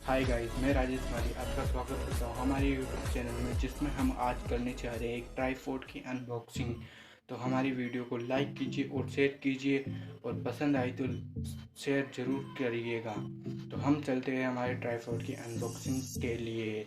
Hi guys, मैं राजेश माली आपका स्वागत करता हूँ हमारे यूट्यूब चैनल में, जिसमें हम आज करने चाह रहे हैं एक ट्राईपोड की अनबॉक्सिंग। तो हमारी वीडियो को लाइक कीजिए और शेयर कीजिए, और पसंद आई तो शेयर ज़रूर करिएगा। तो हम चलते हैं हमारे ट्राईपोड की अनबॉक्सिंग के लिए।